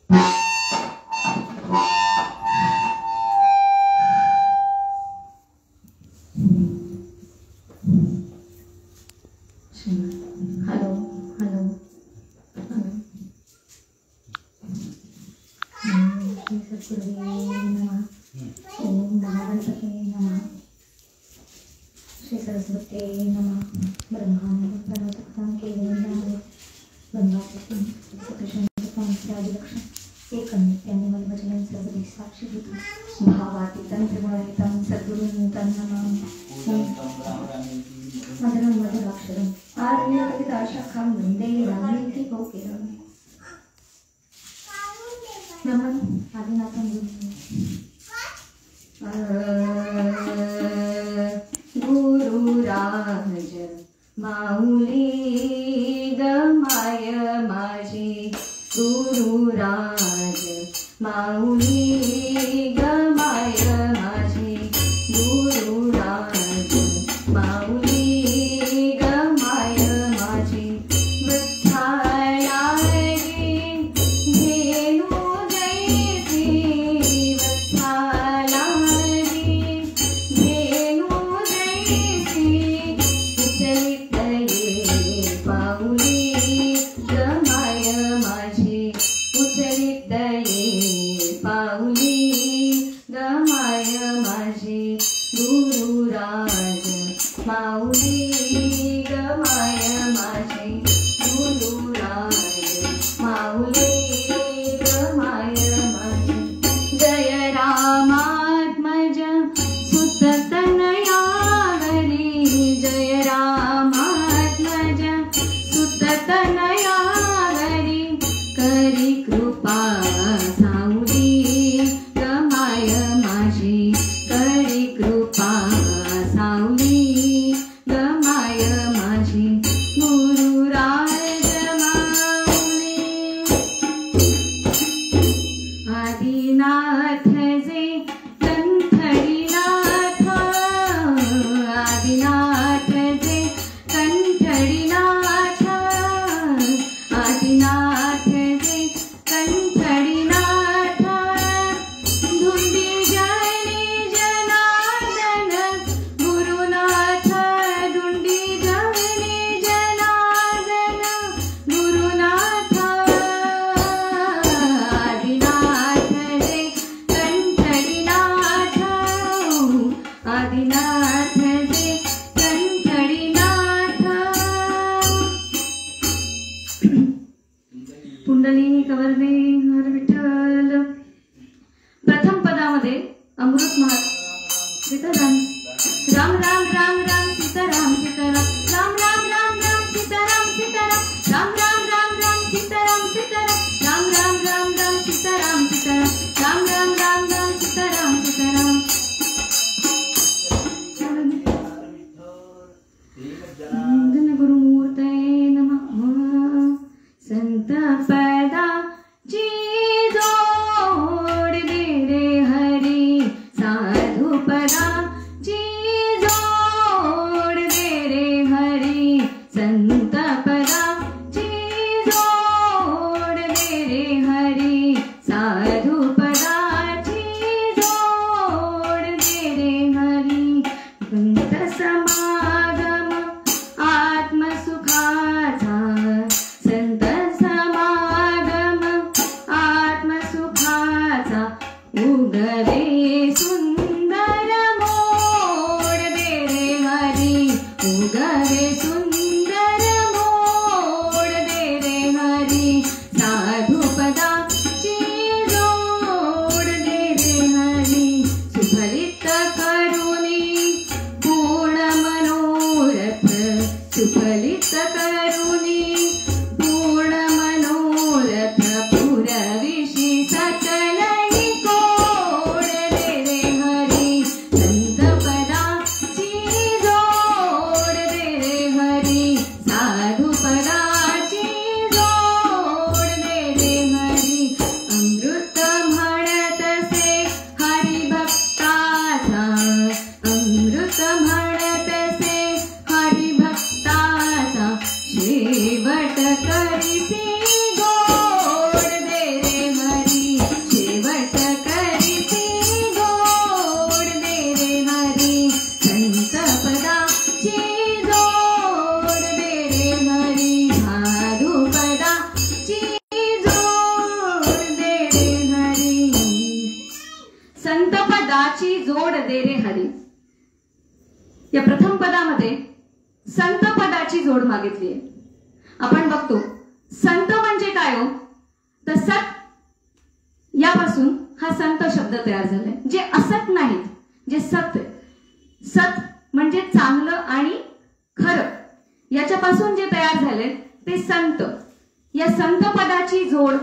Hello hello Shri सद्गुरुदेव नमः. ओम महागणपते नमः. श्री सरस्वते नमः. ब्रह्मांड केलेले गंगापती आदिलक्ष्य एक नित्याने मलवचन सर्वदी साक्षी भूत भावातीतं त्रिगुणरहितं सद्गुरुं तं नमामि. मधुरं मधुराक्षरम् आर्यकविताशाखां वन्दे रामेति कोकिलं नमः आदिनाथं गुरुराज माऊली गमाय माझी गुरुराज माऊली गमाय माझी गुरुराज माऊली गमाय माझी वत्सालारी धेनु जैसी वत्सालारी धेनु जैसी उचलित ये पाऊली गमाय माझी उचलित ये पाऊली गमाय माझी गुरुराज माऊली गमाय माझी गुरुराज माऊली गमाय माझी. जय रामात्मज सुत तनया हरी जय रामात्मज सुत तनया हरी करी कृपा साऊली गमाय माझी करी कृपा साऊली गमाय माझी गुरुराज माऊली. आदिनाथ जे कंठडीनाथ आदिनाथ जे कंठडीनाथ आदिनाथ जे कंठडीनाथ धुंडी जनी जनार्दन गुरुनाथ धुंडी जनी जनार्दन गुरुनाथ आदिनाथ जे कंठडीनाथ आदिनाथ जे कंठडीनाथ. पुंडलिक वरदे हर विठ्ठल. प्रथम पदामध्ये अमृत महात सीताराम राम राम राम राम सीताराम सीताराम राम राम राम राम सीताराम सीताराम राम राम राम राम सीताराम सीताराम राम राम राम राम सीताराम सीताराम राम राम राम राम सीताराम सीताराम. गुरुमूर्तये नमः. संत पदा ची जोड दे रे हरी साधु पदा ची जोड दे रे हरी संत पदा ची जोड दे रे हरी साधु पदा ची जोड दे रे हरी. संत समागम आत्मसुखाचा संत समागम आत्मसुखाचा उगवे सुंदर मोड दे रे हरी उगवे सुंदर मोड दे रे हरी साधु पदा ची जोड दे रे हरी. सुफलित करुणी पूर्ण मनोरथ सुफलित करुणी पूर्ण मनोरथ पुरविशी सकलही कोड दे रे हरी संत पदा ची जोड दे रे हरी साधु पदा ची जोड दे रे हरी. अमृत म्हणतसे हरिभक्ताचा अमृत म्हणतसे हरिभक्ताचा शेवट करीसी गोड दे रे हरी पदाची जोड दे रे हरी. या प्रथम पदामध्ये संत पदाची जोड मागितली आहे. आपण बघतो संत म्हणजे काय हो, तर सत यापासून हा संत शब्द तयार झालाय. जे असत नाहीत, जे सत, सत म्हणजे चांगलं आणि खरं, याच्यापासून जे तयार झाले ते संत. या संत पदाची जोड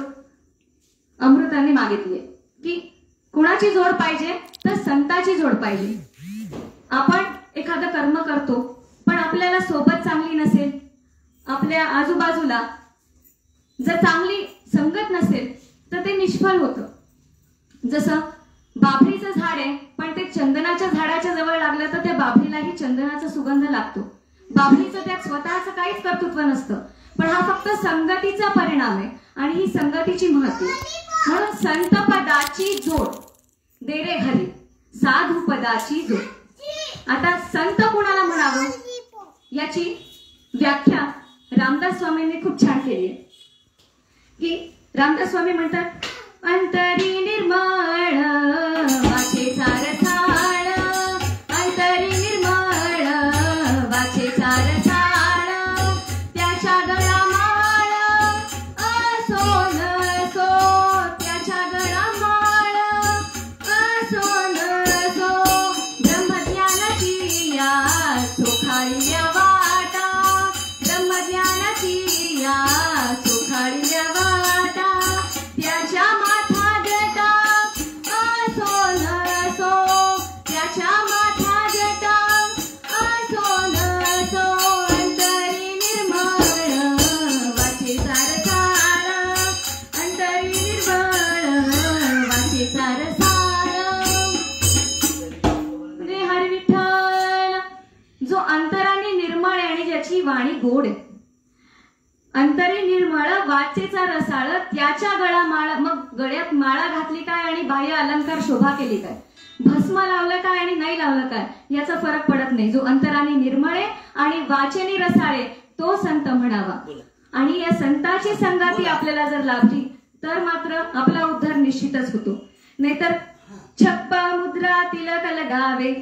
अमृताने मागितली आहे की कुणाची जोड पाहिजे, तर संताची जोड पाहिजे. आपण एखादं कर्म करतो पण आपल्याला सोबत चांगली नसेल, आपल्या आजूबाजूला जर चांगली संगत नसेल तर ते निष्फळ होतं. जसं बाभळीचं झाड आहे पण ते चंदनाच्या झाडाच्या जवळ लागलं तर त्या बाभळीलाही चंदनाचा सुगंध लागतो. बाभळीचं त्यात स्वतःचं काहीच कर्तृत्व नसतं, पण हा फक्त संगतीचा परिणाम आहे आणि ही संगतीची महत्व. म्हणून संत पदाची जोड दे रे हरी, साधू पदाची जोड. आता संत कोणाला म्हणावं याची व्याख्या रामदास स्वामींनी खूप छान केली आहे. की रामदास स्वामी म्हणतात, अंतरी निर्मळ वाचेचा रसाळ, अंतरी निर्मळ वाचेचा रसाळ, त्याच्या गळा माळ असोन सो, त्याच्या गळा माळ असोन सो, ब्रह्मज्ञानाची या चोखाळील्या वाटा, ब्रह्मज्ञानाची या चोखाळील्या वाटा, त्याच्या माथा जटा असोन सो, त्याच्या माथा जटा असोन सो, अंतरी निर्मळ वाचेचा रसाळ, अंतरी निर्मळ वाचेचा रसाळ. रे हरी विठ्ठल, जो अंतराने निर्मळ आहे आणि ज्याची वाणी गोड आहे. अंतरी निर्मळ वाचेचा रसाळ, त्याच्या गळा माळ. मग गळ्यात माळा घातली काय आणि बाह्य अलंकार शोभा केली काय, भस्म लावलं काय आणि नाही लावलं काय, याचा फरक पडत नाही. जो अंतराने निर्मळ आहे आणि वाचेने रसाळे तो संत म्हणावा. आणि या संताची संगती आपल्याला जर लाभली तर मात्र आपला उद्धार निश्चितच होतो. नाहीतर छप्पा मुद्रा तिलक लगावे,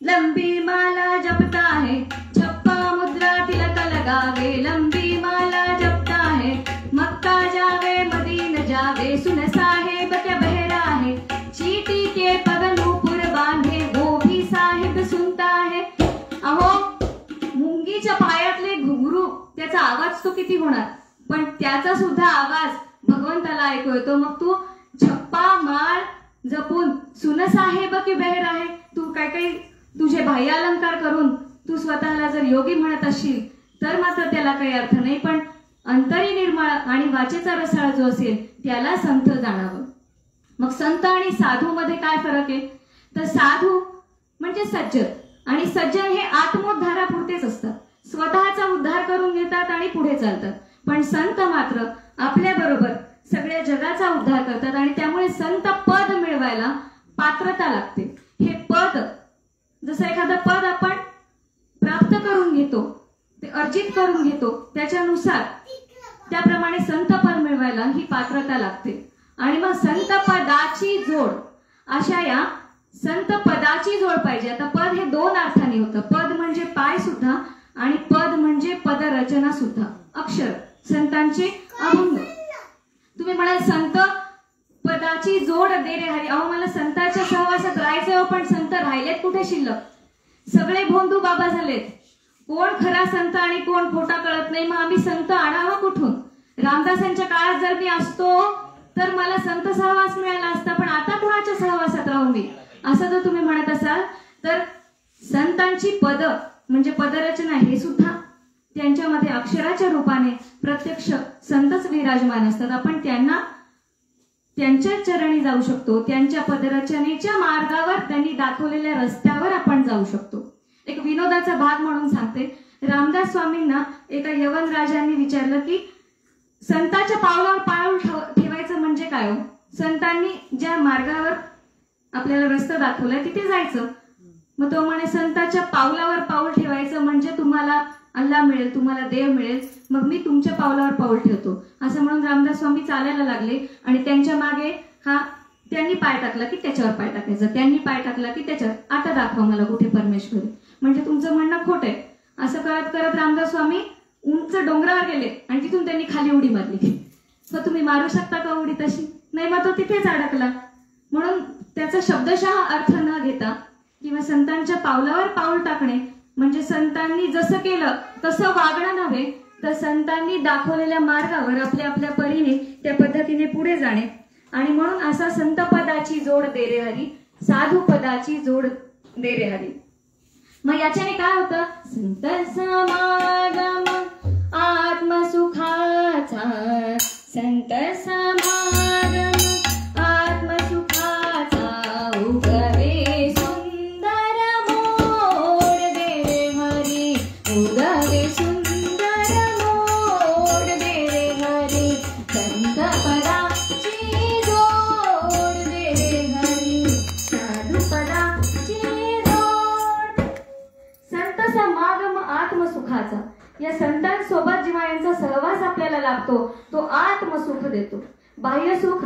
लंबी माला जपता है, छप्पा मुद्रा तिलक लगावे, लंबी माला जपता है, मक्का जावे मदीन जावे, सुन साहेब क्या बहरा है, चीटी के पग नूपुर बांधे, वो भी साहिब सुनता है. अहो, मुंगीच्या पायातले घुंगरू, त्याचा आवाज तो किती होणार, पण त्याचा सुद्धा आवाज भगवंताला ऐकू येतो. मग तू छप्पा माळ जपून सुन साहेब की बहरा है, तू काय काही तुझे बाह्य अलंकार करून तू स्वतःला जर योगी म्हणत असशील तर मात्र त्याला काही अर्थ नाही. पण अंतरी निर्मळ आणि वाचेचा रसाळ जो असेल त्याला संत जाणावं. मग संत आणि साधू मध्ये काय फरक आहे, तर साधू म्हणजे सज्जन आणि सज्जन हे आत्मोद्धारापुरतेच असतात, स्वतःचा उद्धार करून घेतात आणि पुढे चालतात. पण संत मात्र आपल्या बरोबर सगळ्या जगाचा उद्धार करतात आणि त्यामुळे संत पद मिळवायला पात्रता लागते. हे पद जसं एखादं पद आपण प्राप्त करून घेतो, ते अर्जित करून घेतो, त्याच्यानुसार त्याप्रमाणे संत पद मिळवायला ही पात्रता लागते. आणि मग संत पदाची जोड, अशा या संत पदाची जोड पाहिजे. आता पद हे दोन अर्थाने होतं. पद म्हणजे पाय सुद्धा आणि पद म्हणजे पदरचना सुद्धा, अक्षर, संतांचे अभंग. तुम्ही म्हणाल संत पदाची जोड दे रे हरी. अहो, मला संतांच्या सहवासात राहायचं, पण संत राहिलेत कुठे शिल्लक, सगळे भोंदू बाबा झालेत. कोण खरा संत आणि कोण खोटा कळत नाही. मग आम्ही संत आणावा कुठून. रामदासांच्या काळात जर मी असतो तर मला संत सहवास मिळाला असता, पण आता कुणाच्या सहवासात राहू मी, असं जर तुम्ही म्हणत असाल तर संतांची पद म्हणजे पदरचना हे सुद्धा त्यांच्यामध्ये अक्षराच्या रूपाने प्रत्यक्ष संतच विराजमान असतात. आपण त्यांना त्यांच्या चरणी जाऊ शकतो, त्यांच्या पदरचनेच्या मार्गावर त्यांनी दाखवलेल्या रस्त्यावर आपण जाऊ शकतो. एक विनोदाचा भाग म्हणून सांगते. रामदास स्वामींना एका यवन राजांनी विचारलं की संतांच्या पावलावर पाऊल ठेवायचं म्हणजे काय हो. संतांनी ज्या मार्गावर आपल्याला रस्ता दाखवलाय तिथे जायचं. मग तो म्हणे संतांच्या पावलावर पाऊल ठेवायचं म्हणजे तुम्हाला अल्लाह मिळेल, तुम्हाला देव मिळेल, मग मी तुमच्या पावलावर पाऊल ठेवतो. असं म्हणून रामदास स्वामी चालायला लागले आणि त्यांच्या मागे हा त्यांनी पाय टाकला की त्याच्यावर पाय टाकायचा, त्यांनी पाय टाकला की त्याच्यावर. आता दाखवा मला कुठे परमेश्वर आहे. म्हणजे तुमचं म्हणणं खोटं आहे. असं करत करत रामदास स्वामी उंच डोंगरावर गेले आणि तिथून त्यांनी खाली उडी मारली. तर तुम्ही मारू शकता का उडी तशी? नाही, मग तो तिथेच अडकला. म्हणून त्याचा शब्दशः अर्थ न घेता किंवा संतांच्या पावलावर पाऊल टाकणे म्हणजे संतांनी जसं केलं तसं वागणं नव्हे, तर संतांनी दाखवलेल्या मार्गावर आपल्या आपल्या परीने त्या पद्धतीने पुढे जाणे. आणि म्हणून असा संत पदाची जोड दे रे हरी, साधू पदाची जोड दे रे हरी. मग याच्याने काय होतं? संत समागम आत्मसुखाचा, संत समागम आत्मसुखाचा, उगवे सुंदर मोड दे रे हरी, उगवे सुंदर मोड दे रे हरी, संत पदाची जोड दे रे हरी, साधू पदाची जोड. संत समागम आत्मसुखाचा, या संतांसोबत जेव्हा यांचा सहवास आपल्याला लाभतो तो आत्मसुख देतो. बाह्य सुख,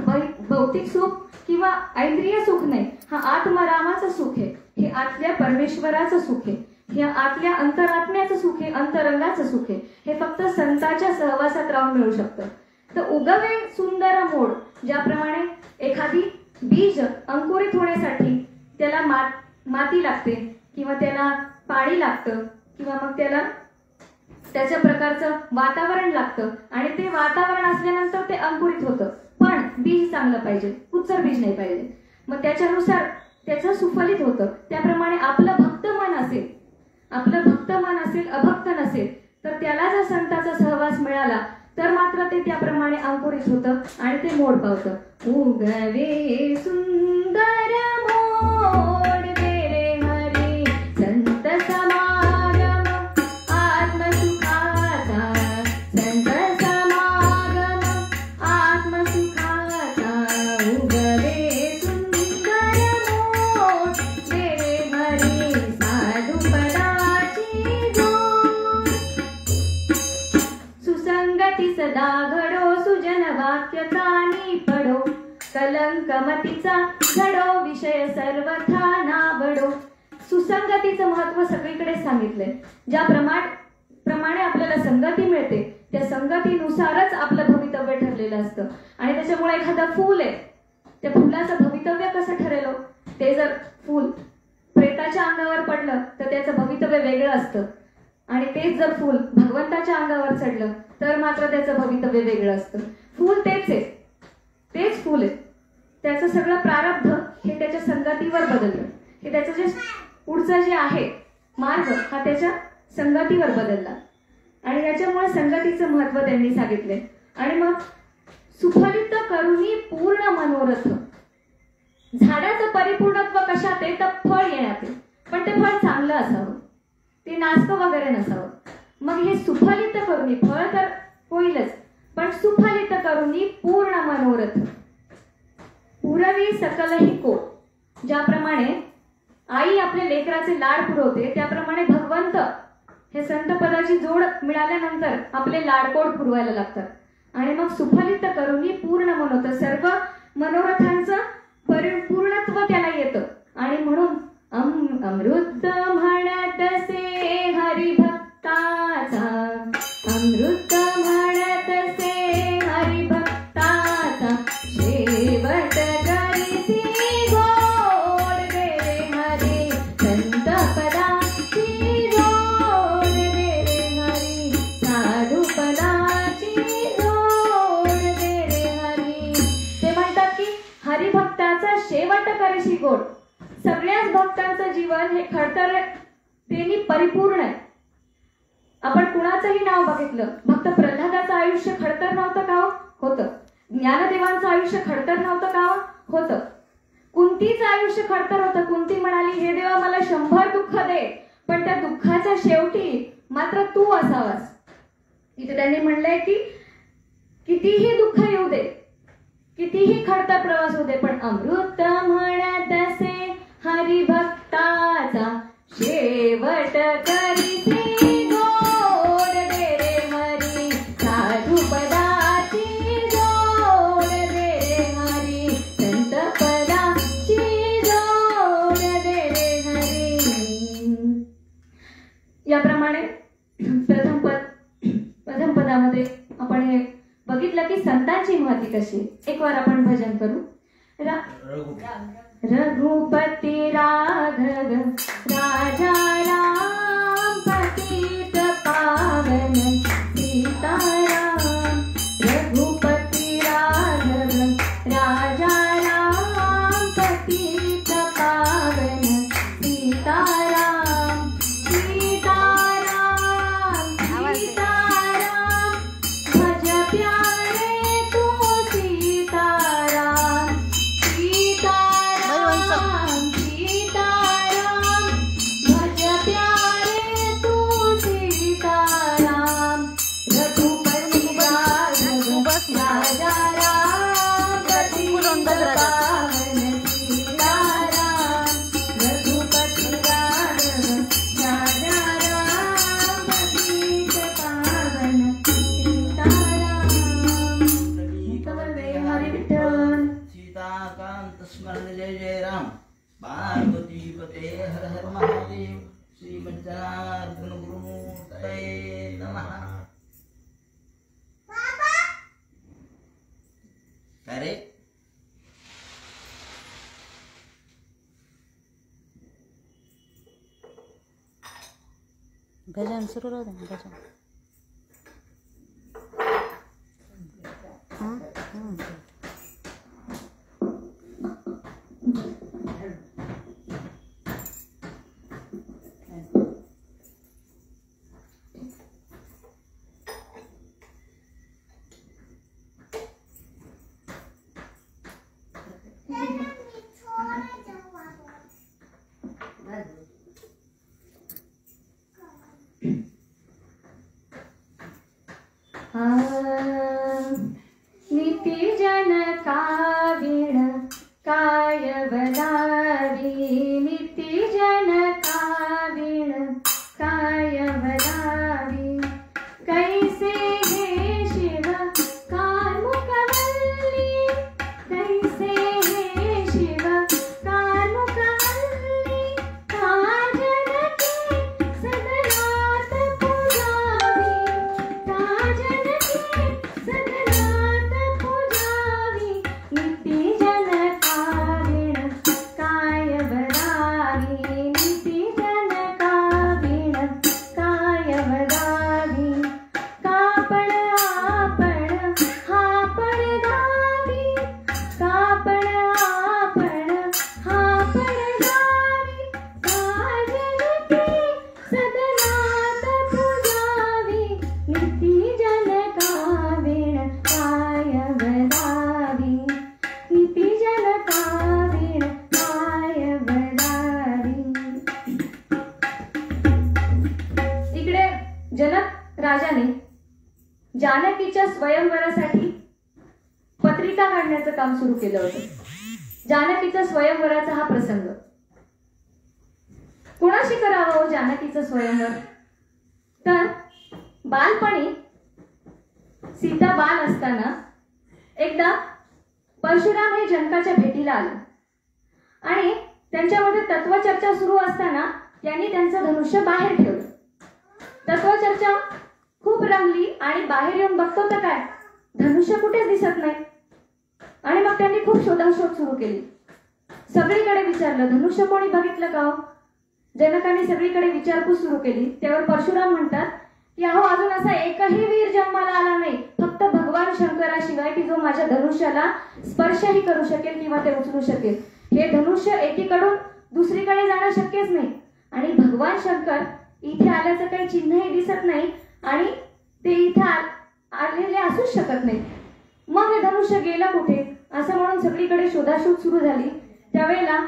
भौतिक सुख किंवा ऐंद्रिय सुख नाही, हा आत्मरामाचं सुख आहे. हे आतल्या परमेश्वराचं सुख आहे, हे आतल्या अंतरात्म्याचं सुख आहे, अंतरंगाचं सुख आहे. हे फक्त संतांच्या सहवासात राहून मिळू शकतं. तर उगवे सुंदर मोड, ज्याप्रमाणे एखादी बीज अंकुरित होण्यासाठी त्याला माती लागते किंवा त्याला पाणी लागतं किंवा मग त्याला त्याच्या प्रकारचं वातावरण लागतं आणि ते वातावरण असल्यानंतर ते अंकुरित होतं. पण बीज चांगलं पाहिजे, कुचर बीज नाही पाहिजे. मग त्याच्यानुसार त्याचं सुफलित होतं. त्याप्रमाणे आपलं भक्त मन असेल, आपलं भक्त मन असेल, अभक्त नसेल, तर त्याला जर संतांचा सहवास मिळाला तर मात्र ते त्याप्रमाणे अंकुरित होतं आणि ते मोड पावतं. उगवे सुंदर मोड दे रे हरी, संत समागम आत्मसुखाचा, संत समागम आत्मसुखाचा, उगवे सुंदर मोड दे रे हरी, साधू पदाची जोड. सुसंगती सदा घडो, सुजन वाक्य कानी पडो, कलंकमतीचा घडो, विषय सर्वथा नावडो. सुसंगतीचं महत्व सगळीकडे सांगितलंय. ज्याप्रमाणे आपल्याला संगती मिळते त्या संगतीनुसारच आपलं भवितव्य ठरलेलं असतं. आणि त्याच्यामुळे एखादं फूल आहे, त्या फुलाचं भवितव्य कसं ठरेल? ते जर फूल प्रेताच्या अंगावर पडलं तर त्याचं भवितव्य वेगळं असतं आणि तेच जर फूल भगवंताच्या अंगावर चढलं तर मात्र त्याचं भवितव्य वेगळं असतं. फूल तेच आहे, तेच फूल आहे. त्याचं सगळं प्रारब्ध हे त्याच्या संगतीवर बदललं. हे त्याचं जे पुढचं जे आहे मार्ग हा त्याच्या संगतीवर बदलला आणि त्याच्यामुळे संगतीचं महत्व त्यांनी सांगितले. आणि मग सुफलित करुणी पूर्ण मनोरथ. झाडाचं परिपूर्णत्व कशात आहे? तर फळ येण्यात आहे, पण ते फळ चांगलं असावं, ते नासकं वगैरे नसावं. मग हे सुफलित करुणी, फळ तर होईलच पण सुफलित करुणी पूर्ण मनोरथ. पुरवी सकलही को. ज्याप्रमाणे आई आपल्या लेकराचे लाड पुरवते त्याप्रमाणे भगवंत हे संत पदाची जोड मिळाल्यानंतर आपले लाडकोड पुरवायला लागतात. आणि मग सुफलित करुणी पूर्ण मनोरथ, सर्व मनोरथांचं परिपूर्णत्व त्याला येतं. आणि म्हणून अमृत म्हणतसे हरिभक्ताचा, अमृत म्हणतसे हरिभक्ताचा, शेवट करीसी गोड दे रे हरी, संत पदाची जोड दे रे हरी, साधू पदाची जोड दे रे हरी. ते म्हणतात की हरिभक्ताचा शेवट करीसी गोड. सगळ्याच भक्तांचं जीवन हे खडतर तेनी परिपूर्ण आहे. आपण कुणाचंही नाव बघितलं, भक्त प्रल्हादाचं आयुष्य खडतर नव्हतं का? होतं. ज्ञानदेवांचं आयुष्य खडतर नव्हतं का? होतं. कुंतीचं आयुष्य खडतर होतं. कुंती म्हणाली, हे देवा मला 100 दुःख दे पण त्या दुःखाच्या शेवटी मात्र तू असावास. इथे त्यांनी म्हणलंय की कितीही दुःख येऊ दे, कितीही खडतर प्रवास होऊ दे, पण अमृत म्हणतसे हरिभक्ताचा, शेवट करीसी गोड दे रे हरी, साधू पदाची जोड दे रे हरी, संत कशी. एक वार आपण भजन करू. रघुपती राघव राजा राम पतित पावन सीताराम. रघुपती राघव राजा राम पतित पावन सीताराम. सीताराम सीताराम भज प्यारे तू सीताराम. सीताराम सीताराम भज प्यारे तू सीताराम. रघुपति राघव राजा राम पतित पावन सीताराम. रघुपति राघव राजा राम पतित पावन सीताराम. हरि विठ्ठल. सीताकांत स्मरण जय जय राम. पार्वती पते हर हर महादेव. श्री मज्जनार्दन गुरुमूर्तये नमः. अरे भजन सुरू राहू दे. भजन नीति जन काविण काय बदावी. नीति जन काविण काय बदावी. कैसे हे शिव कार्मुकवल्ली. कैसे हे शिव कार्मुकवल्ली. काजन की सदनात पुजावी. काजन की सदनात पुजावी. नीति जन काविण काय बदावी. नीति जन काविण काय बदावी. कापण आपण हापण गावी. कापण आपण हापण गावी. काजन की सदनात पुजावी. नीति जन काविण काय बदावी. नीति जन काविण काय बदावी. इकडे जनक राजाने जानकीच्या स्वयंवरासाठी पत्रिका काढण्याचं काम सुरू केलं होतं. जानकीच्या स्वयंवराचा हा प्रसंग. कोणाशी करावं हो जानकीचं स्वयंवर? तर बालपणी सीता बाल असताना एकदा परशुराम हे जनकाच्या भेटीला आले आणि त्यांच्यामध्ये तत्वचर्चा सुरू असताना त्यांनी त्यांचं धनुष्य बाहेर ठेवलं. तत्वचर्चा खूप रंगली आणि बाहेर येऊन बघतो तर काय, धनुष्य कुठेच दिसत नाही. आणि मग त्यांनी खूप शोधाशोध सुरू केली. सगळीकडे विचारलं, धनुष्य कोणी बघितलं का हो? जनकाने सगळीकडे विचारपूस सुरू केली. त्यावर परशुराम म्हणतात की अहो, अजून असा एकही वीर जन्माला आला नाही, फक्त भगवान शंकराशिवाय, की जो माझ्या धनुष्याला स्पर्शही करू शकेल किंवा ते उचलू शकेल. हे धनुष्य एकीकडून दुसरीकडे जाणं शक्यच नाही. आणि भगवान शंकर इथे आल्याचं काही चिन्हही दिसत नाही आणि ते इथे आलेले असूच शकत नाही. मग हे धनुष्य गेलं कुठे असं म्हणून सगळीकडे शोधाशोध सुरू झाली. त्यावेळेला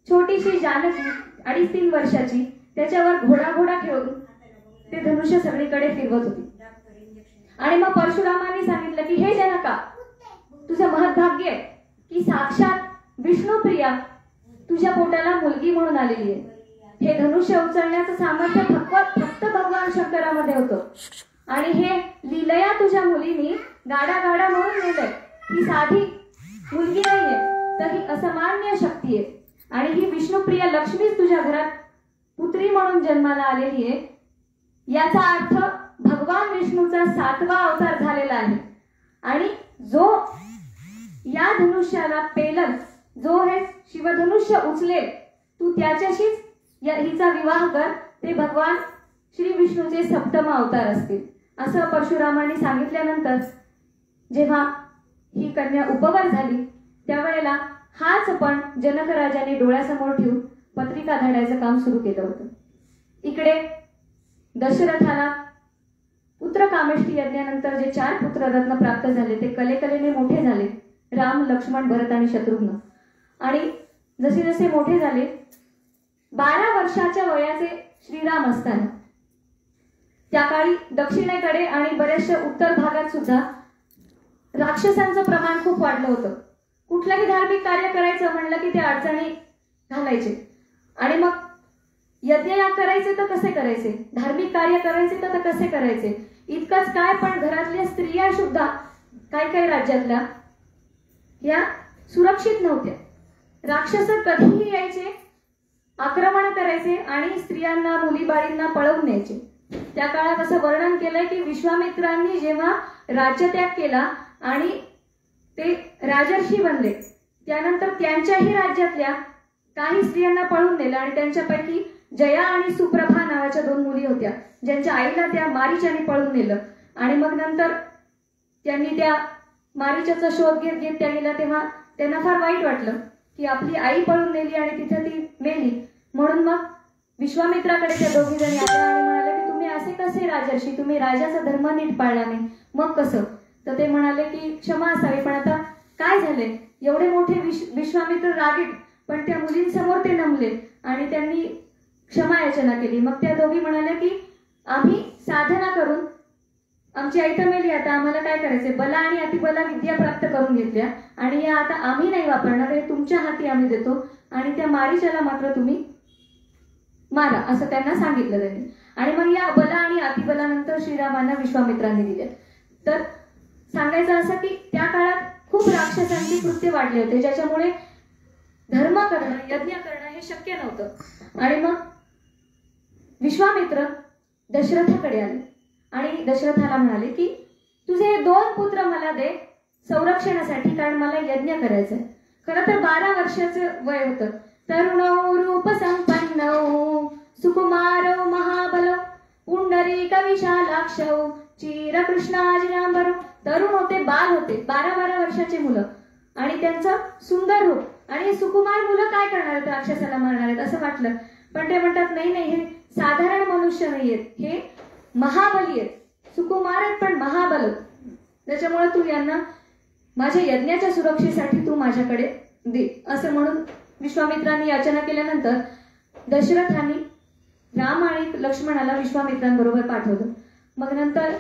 छोटीशी जानकी 2.5-3 वर्षाची त्याच्यावर घोडा खेळून ते धनुष्य सगळीकडे फिरवत होती. आणि मग परशुरामाने सांगितलं की हे जनका, तुझं महत्भाग्य आहे की साक्षात विष्णुप्रिया तुझ्या पोटाला मुलगी म्हणून आलेली आहे. हे धनुष्य उचलण्याचं सामर्थ्य फक्त भगवान शंकरामध्ये होतं. आणि हे लीलया तुझ्या मुलीनी गाडा म्हणून नेलंय. ही साधी मुलगी नाहीये, तर ही असामान्य शक्ती आहे. आणि ही विष्णुप्रिया लक्ष्मीच तुझ्या घरात पुत्री म्हणून जन्माला आलेली आहे. याचा अर्थ भगवान विष्णूचा 7वा अवतार झालेला आहे. आणि जो या धनुष्याला पेलल, जो हे शिवधनुष्य उचलेल, तू त्याच्याशीच हिचा विवाह कर, ते भगवान श्री विष्णूचे सप्तम अवतार असतील, असं परशुरामांनी सांगितल्यानंतर जेव्हा ही कन्या उपवर झाली त्यावेळेला हाच पण जनक राजाने डोळ्यासमोर ठेवून पत्रिका धाडायचं काम सुरू केलं होतं. इकडे दशरथाला पुत्र कामेष्टी यज्ञानंतर जे 4 पुत्ररत्न प्राप्त झाले ते कलेकलेने मोठे झाले, राम, लक्ष्मण, भरत आणि शत्रुघ्न. आणि जसे जसे मोठे झाले 12 वर्षाच्या वयाचे श्रीराम असताना त्या काळी दक्षिणेकडे आणि बऱ्याचशा उत्तर भागात सुद्धा राक्षसांचं प्रमाण खूप वाढलं होतं. कुठलंही धार्मिक कार्य करायचं म्हणलं की ते अडचणी घालायचे. आणि मग यज्ञ करायचे तर कसे करायचे, धार्मिक कार्य करायचे तर कसे करायचे, इतकंच काय पण घरातल्या स्त्रिया सुद्धा काही काही राज्यातल्या या सुरक्षित नव्हत्या. राक्षस कधीही यायचे, आक्रमण करायचे आणि स्त्रियांना, मुलीबाळींना पळवून न्यायचे. त्या काळात असं वर्णन केलंय की विश्वामित्रांनी जेव्हा राज्यत्याग केला आणि ते राजर्षी बनले त्यानंतर त्यांच्याही राज्यातल्या काही स्त्रियांना पळून नेलं आणि त्यांच्यापैकी जया आणि सुप्रभा नावाच्या 2 मुली होत्या, ज्यांच्या आईला त्या मारीचाने पळून नेलं. आणि मग नंतर त्यांनी त्या मारीचाचा शोध घेत घेत त्या गेल्या, तेव्हा त्यांना फार वाईट वाटलं की आपली आई पळून नेली आणि तिथे ती मेली. म्हणून मग विश्वामित्राकडे त्या दोघी जणी आल्या आणि म्हणाले की तुम्ही असे कसे राजर्षी, तुम्ही राजाचा धर्म नीट पाळला नाही, मग कसं. तर ते म्हणाले की क्षमा असावी, पण आता काय झाले, एवढे मोठे विश्वामित्र रागीट, पण त्या मुलींसमोर ते नमले आणि त्यांनी क्षमा याचना केली. मग त्या दोघी म्हणाल्या की आम्ही साधना करून आमची आई तर मेली, आता आम्हाला काय करायचे, बला आणि अतिबला विद्या प्राप्त करून घेतल्या आणि या आता आम्ही नाही वापरणार, हे तुमच्या हाती आम्ही देतो आणि त्या मारीचाला मात्र तुम्ही मारा, असं त्यांना सांगितलं त्यांनी. आणि मग या बला आणि अतिबलानंतर श्रीरामांना विश्वामित्रांनी दिल्या. तर सांगायचं असं की त्या काळात खूप राक्षसांची कृत्य वाढले होते, ज्याच्यामुळे धर्म करणं, यज्ञ करणं हे शक्य नव्हतं. आणि मग विश्वामित्र दशरथाकडे आले आणि दशरथाला म्हणाले की तुझे 2 पुत्र मला दे संरक्षणासाठी, कारण मला यज्ञ करायचंय. खरं तर 12 वर्षाचं वय होतं. तरुणौ रूप संपन्नौ सुकुमारौ महाबलौ पुंडरीक विशालाक्षौ चिर कृष्णाजिनांबरौ. तरुण होते, बाल होते, 12-12 वर्षाचे मुलं आणि त्यांचं सुंदर रूप. आणि सुकुमार मुलं काय करणार आहेत, राक्षसाला मारणार आहेत असं वाटलं, पण ते म्हणतात नाही नाही, हे साधारण मनुष्य नाहीयेत, हे महाबली आहेत, सुकुमार आहेत पण महाबल, त्याच्यामुळे तू यांना माझ्या यज्ञाच्या सुरक्षेसाठी तू माझ्याकडे दे, असं म्हणून विश्वामित्रांनी याचना केल्यानंतर दशरथांनी राम आणि लक्ष्मणाला विश्वामित्रांबरोबर पाठवलं. मग नंतर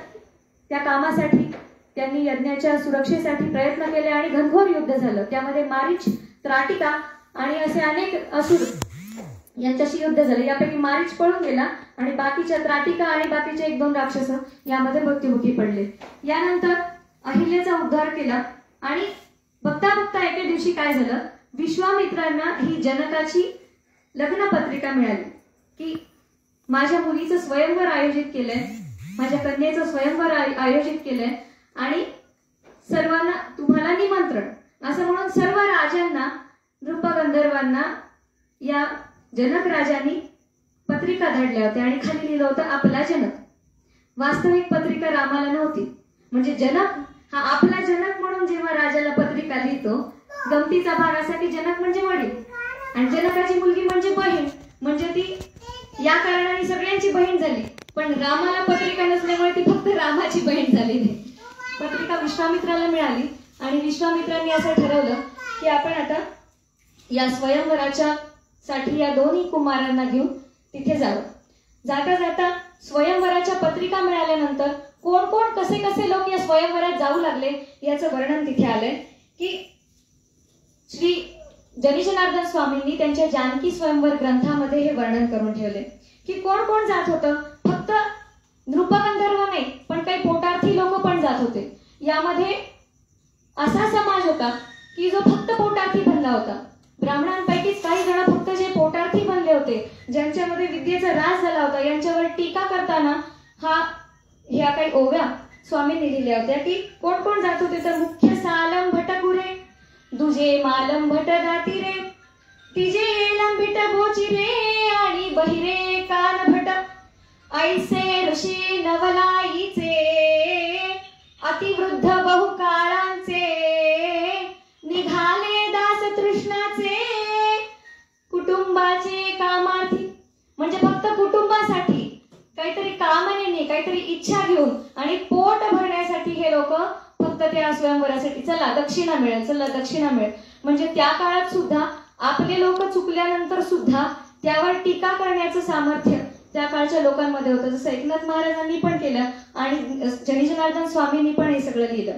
त्या कामासाठी त्यांनी यज्ञाच्या सुरक्षेसाठी प्रयत्न केले आणि घनघोर युद्ध झालं. त्यामध्ये मारीच, त्राटिका आणि असे अनेक असुर यांच्याशी युद्ध झाले. यापैकी मारीच पळून गेला आणि बाकीच्या त्राटिका आणि बाकीचे 1-2 राक्षस यामध्ये मृत्युमुखी पडले. यानंतर अहिल्याचा उद्धार केला आणि बघता बघता एके दिवशी काय झालं, विश्वामित्रांना ही जनकाची लग्न पत्रिका मिळाली की माझ्या मुलीचं स्वयंवर आयोजित केलंय, माझ्या कन्येचं स्वयंवर आयोजित केलंय आणि सर्वांना तुम्हाला निमंत्रण, असं म्हणून सर्व राजांना, नृपगंधर्वांना या जनक राजांनी पत्रिका धाडल्या होत्या आणि खाली लिहिलं होतं आपला जनक. वास्तविक पत्रिका रामाला नव्हती, म्हणजे जनक हा आपला जनक म्हणून जेव्हा राजाला पत्रिका लिहितो, गमतीचा भाग असा की जनक म्हणजे वडील आणि जनकाची मुलगी म्हणजे बहीण, म्हणजे ती या कारणाने सगळ्यांची बहीण झाली. पण रामाला पत्रिका नसल्यामुळे ती फक्त रामाची बहीण झाली नाही. पत्रिका विश्वामित्राला मिळाली आणि विश्वामित्रांनी असं ठरवलं की आपण आता या स्वयंवराच्या साठी या दोन्ही कुमारांना घेऊन तिथे जावं. जाता जाता स्वयंवराच्या पत्रिका मिळाल्यानंतर कोण कोण कसे कसे लोक या स्वयंवरात जाऊ लागले याचं वर्णन तिथे आलंय की श्री जनीजनार्दन स्वामींनी त्यांच्या जानकी स्वयंवर ग्रंथामध्ये हे वर्णन करून ठेवले की कोण कोण जात होतं. फक्त नृपगंधर्व नाही पण काही पोटार्थी लोक पण जात होते. यामध्ये असा समाज होता की जो फक्त पोटार्थी बनला होता. ब्राह्मणांपैकीच काही जण फक्त जे पोटार्थी बनले होते, ज्यांच्यामध्ये विद्येचा ऱ्हास झाला होता, यांच्यावर टीका करताना ह्या काही ओव्या स्वामींनी लिहिल्या होत्या की कोण कोण जात होते तर मुख्य सालम भटकुरे, दुजे मालम भट जाती रे, तिजे येलम भिट बोची रे, आणि बहिरे कान भट, ऐसे ऋषी नवलाईचे, अतिवृद्ध बहुकाळांचे, निघाले दास तृष्णाचे, कुटुंबाचे कामार्थी, म्हणजे फक्त कुटुंबासाठी काहीतरी कामाने नाही, काहीतरी इच्छा घेऊन आणि पोट भरण्यासाठी हे लोक फक्त त्या स्वयंवरासाठी चला दक्षिणा मिळेल, चला दक्षिणा मिळेल. म्हणजे त्या काळात सुद्धा आपले लोक चुकल्यानंतर सुद्धा त्यावर टीका करण्याचं सामर्थ्य त्या काळच्या लोकांमध्ये होतं. जसं एकनाथ महाराजांनी पण केलं आणि जनीजनार्दन स्वामींनी पण हे सगळं लिहिलं.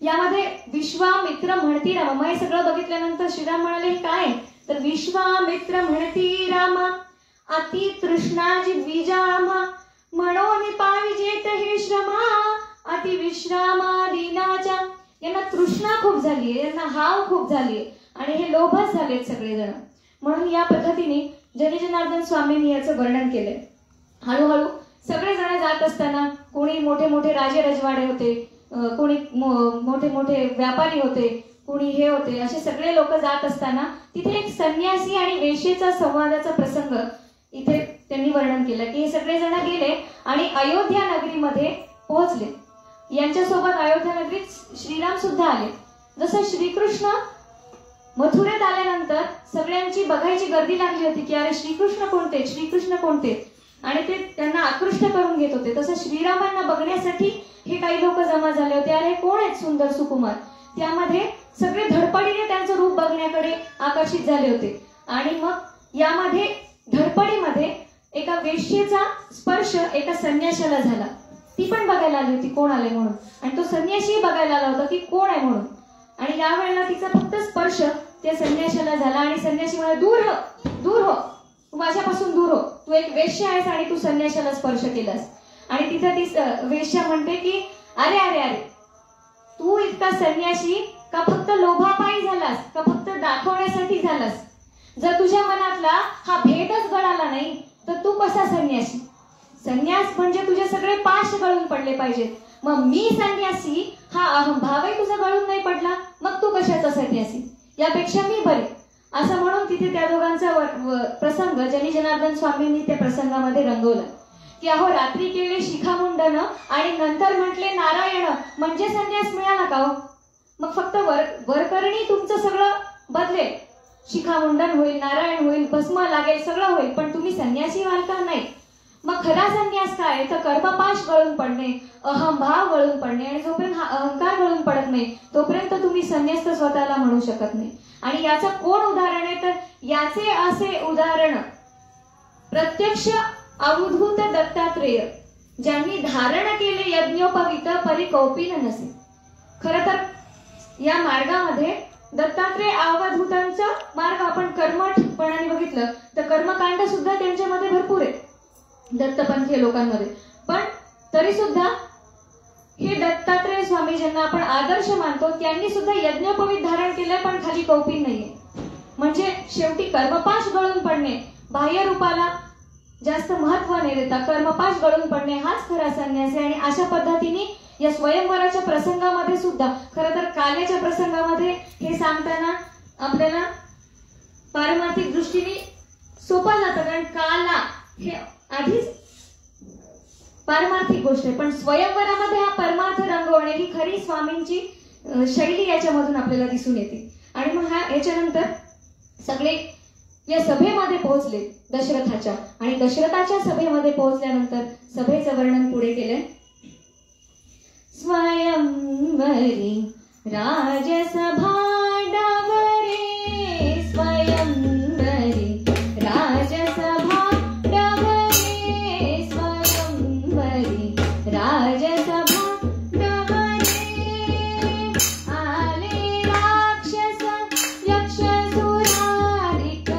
यामध्ये विश्वामित्र म्हणती रामा, मग हे सगळं बघितल्यानंतर श्रीराम म्हणाले हे काय तर विश्वामित्र म्हणती रामा, अति तृष्णाजी द्विजामा, म्हणून पाविजेत हे श्रमा, अति विश्रामा दिनाच्या. यांना तृष्णा खूप झालीये, यांना हाव खूप झालीये आणि हे लोभच झालेत सगळेजण. म्हणून या पद्धतीने जनीजनार्दन स्वामींनी याचं वर्णन केलंय. हळूहळू सगळेजण जात असताना कोणी मोठे मोठे राजे रजवाडे होते, कोणी मोठे मोठे व्यापारी होते, कोणी हे होते, असे सगळे लोक जात असताना तिथे एक संन्यासी आणि वेश्येचा संवादाचा प्रसंग इथे त्यांनी वर्णन केलं की हे सगळेजण गेले आणि अयोध्या नगरीमध्ये पोहोचले. यांच्यासोबत अयोध्या नगरीत श्रीराम सुद्धा आले. जसं श्रीकृष्ण मथुरेत आल्यानंतर सगळ्यांची बघायची गर्दी लागली होती की अरे श्रीकृष्ण कोणते, श्रीकृष्ण कोणते, आणि ते त्यांना आकृष्ट करून घेत होते. तसं श्रीरामांना बघण्यासाठी हे काही लोक जमा झाले होते. अरे कोण आहेत सुंदर सुकुमार, त्यामध्ये सगळे धडपडीने त्यांचं रूप बघण्याकडे आकर्षित झाले होते. आणि मग यामध्ये धडपडीमध्ये एका वेश्येचा स्पर्श एका संन्याशाला झाला. ती पण बघायला आली होती कोण आले म्हणून, आणि तो संन्याशी बघायला आला होता की कोण आहे म्हणून. आणि यावेळेला तिचा फक्त स्पर्श त्या संन्याशाला झाला आणि संन्याशी म्हणाला दूर हो, दूर हो, तू माझ्यापासून दूर हो, तू एक वेश्या आहेस आणि तू संन्याशाला स्पर्श केलास. आणि तिथं ती वेश्या म्हणते की अरे अरे अरे, तू इतका संन्यासी का फक्त लोभापायी झालास, का फक्त दाखवण्यासाठी झालास? जर तुझ्या मनातला हा भेदच गळाला नाही तर तू कसा संन्यासी? संन्यास म्हणजे तुझे सगळे पाश गळून पडले पाहिजेत. मग मी संन्यासी हा अहंभावही तुझा गळून नाही पडला, मग तू कशाचा संन्यासी? यापेक्षा मी बरे. असं म्हणून तिथे त्या दोघांचा प्रसंग जनीजनार्दन स्वामींनी त्या प्रसंगामध्ये रंगवला की अहो रात्री केले शिखामुंडन आणि नंतर म्हटले नारायण म्हणजे संन्यास मिळाला का हो? मग फक्त वरकरणी तुमचं सगळं बदलेल, शिखामुंडन होईल, नारायण होईल, भस्म लागेल, सगळं होईल, पण तुम्ही संन्यासी व्हाल का? नाही. मग खरा संन्यास काय तर कर्मपाश गळून पडणे, अहंभाव गळून पडणे, आणि जोपर्यंत हा अहंकार गळून पडत नाही तोपर्यंत तुम्ही संन्यास स्वतःला म्हणू शकत नाही. आणि याचं कोण उदाहरण आहे तर याचे असे उदाहरण प्रत्यक्ष अवधूत दत्तात्रेय, ज्यांनी धारण केले यज्ञोपवीत परिकौपीन नसे. खर तर या मार्गामध्ये दत्तात्रेय अवधूतांचा मार्ग आपण कर्मठपणाने बघितलं तर कर्मकांड सुद्धा त्यांच्यामध्ये भरपूर आहे दत्तपंथीय लोकांमध्ये. पण तरी सुद्धा हे दत्तात्रेय स्वामी ज्यांना आपण आदर्श मानतो त्यांनी सुद्धा यज्ञोपवीत धारण केलंय पण खाली कौपीन नाहीये. म्हणजे शेवटी कर्मपाश गळून पडणे, बाह्य रूपाला जास्त महत्व न देता कर्मपाश गळून पडणे हाच खरा संन्यास आहे. आणि अशा पद्धतीने या स्वयंवराच्या प्रसंगामध्ये सुद्धा खरं तर काल्याच्या प्रसंगामध्ये हे सांगताना आपल्याला पारमार्थिक दृष्टीने सोपं जातं, कारण काला हे आधीच पारमार्थिक गोष्ट आहे, पण स्वयंवरामध्ये हा परमार्थ रंगवणे ही खरी स्वामींची शैली याच्यामधून आपल्याला दिसून येते. आणि मग याच्यानंतर सगळे या सभेमध्ये पोहोचले दशरथाच्या, आणि दशरथाच्या सभेमध्ये पोहोचल्यानंतर सभेचं वर्णन पुढे केलंय. स्वयंवरी राजसभा डवरे, स्वयंवरी राजसभा डवरे, स्वयंवरी राजसभा डवरे, आले राक्षस यक्ष सुरारिक,